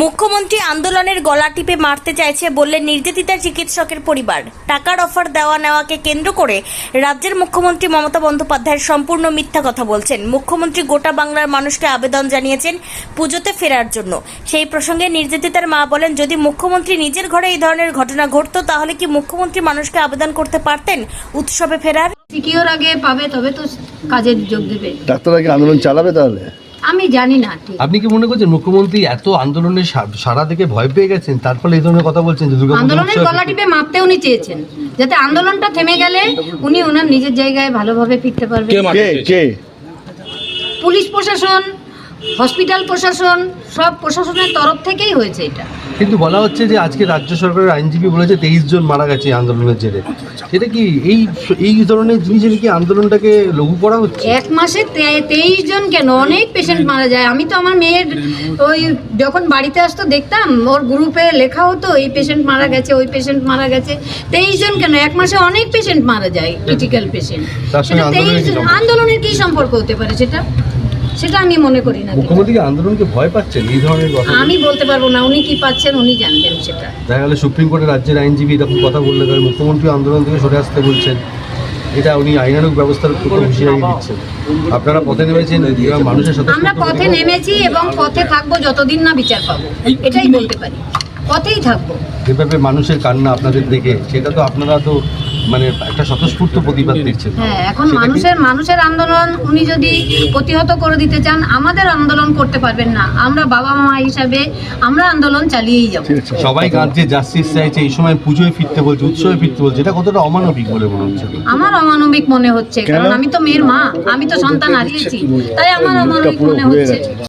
মুখ্যমন্ত্রী আন্দোলনের গলা টিপে মারতে চাইছে বললেন নির্যাতিতা চিকিৎসকের পরিবার। টাকার অফার দেওয়া নেওয়াকে কেন্দ্র করে রাজ্যের মুখ্যমন্ত্রী মমতা বন্দ্যোপাধ্যায় সম্পূর্ণ মিথ্যা কথা বলছেন। মুখ্যমন্ত্রী গোটা বাংলার মানুষকে আবেদন জানিয়েছেন পুজোতে ফেরার জন্য। সেই প্রসঙ্গে নির্যাতিতার মা বলেন, যদি মুখ্যমন্ত্রী নিজের ঘরে এই ধরনের ঘটনা ঘটতো তাহলে কি মুখ্যমন্ত্রী মানুষকে আবেদন করতে পারতেন উৎসবে ফেরার? সিকিওর আগে পাবে তবে তো কাজে যোগ দেবে। ডাক্তাররা কি আন্দোলন চালাবে তাহলে? আমি জানি না ঠিক। আপনি কি মনে করছেন মুখ্যমন্ত্রী এত আন্দোলনের সারা থেকে ভয় পেয়ে গেছেন, তার ফলে এই ধরনের কথা বলছেন যে আন্দোলনের গলা টিপে মারতে উনি চেয়েছেন, যাতে আন্দোলনটা থেমে গেলে উনি ওনার নিজের জায়গায় ভালোভাবে ফিরতে পারবেন। কে? পুলিশ প্রশাসন, হসপিটাল প্রশাসন, সব প্রশাসনের তরফ থেকেই হয়েছে এটা। কিন্তু বলা হচ্ছে যে আজকে রাজ্য সরকারের আইনজীবী বলেছে 23 জন মারা গেছে এই আন্দোলনের জেরে। এটা কি এই ধরনের জিনিসের কি আন্দোলনটাকে লঘু করা হচ্ছে? এক মাসে 23 জন কেন, অনেক পেশেন্ট মারা যায়। আমি তো আমার মেয়ের ওই যখন বাড়িতে আসতো দেখতাম ওর গ্রুপে লেখা হতো এই পেশেন্ট মারা গেছে, ওই পেশেন্ট মারা গেছে। 23 জন কেন, এক মাসে অনেক পেশেন্ট মারা যায়, ক্রিটিক্যাল পেশেন্ট। আন্দোলনের কি সম্পর্ক হতে পারে সেটা আমি মনে করি না। মুখ্যমন্ত্রী আন্দোলনকে ভয় পাচ্ছেন এই ধরনের কথা? আমি বলতে পারবো না, উনি কি পাচ্ছেন উনি জানবেন সেটা। দেখা গেল সুপ্রিম কোর্টের রাজ্যের আইনজীবী এরকম কথা বললে মুখ্যমন্ত্রী আন্দোলন থেকে সরে আসতে বলছেন, এটা উনি আইনানুগ ব্যবস্থার উপর হুঁশিয়ারি দিচ্ছেন। আপনারা পথে নেমেছেন, মানুষের সাথে আমরা পথে নেমেছি এবং পথে থাকবো যতদিন না বিচার পাবো, এটাই বলতে পারি। পথেই থাকবো। যেভাবে মানুষের কান্না আপনাদের দেখে, সেটা তো আপনারা তো মানে একটা স্বতঃস্ফূর্ত প্রতিবাদ দিচ্ছেন। হ্যাঁ, এখন মানুষের আন্দোলন উনি যদি প্রতিহত করে দিতে চান, আমাদের আন্দোলন করতে পারবেন না। আমরা বাবা মা হিসাবে আমরা আন্দোলন চালিয়েই যাব। সবাই কাঁদছে, জাস্টিস চাইছে, এই সময় পুজোয় ফিরতে বলছে, উৎসবে ফিরতে বলছে, এটা কতটা অমানবিক বলে মনে হচ্ছে? আমার অমানবিক মনে হচ্ছে, কারণ আমি তো মেয়ের মা, আমি তো সন্তান হারিয়েছি, তাই আমার অমানবিক মনে হচ্ছে।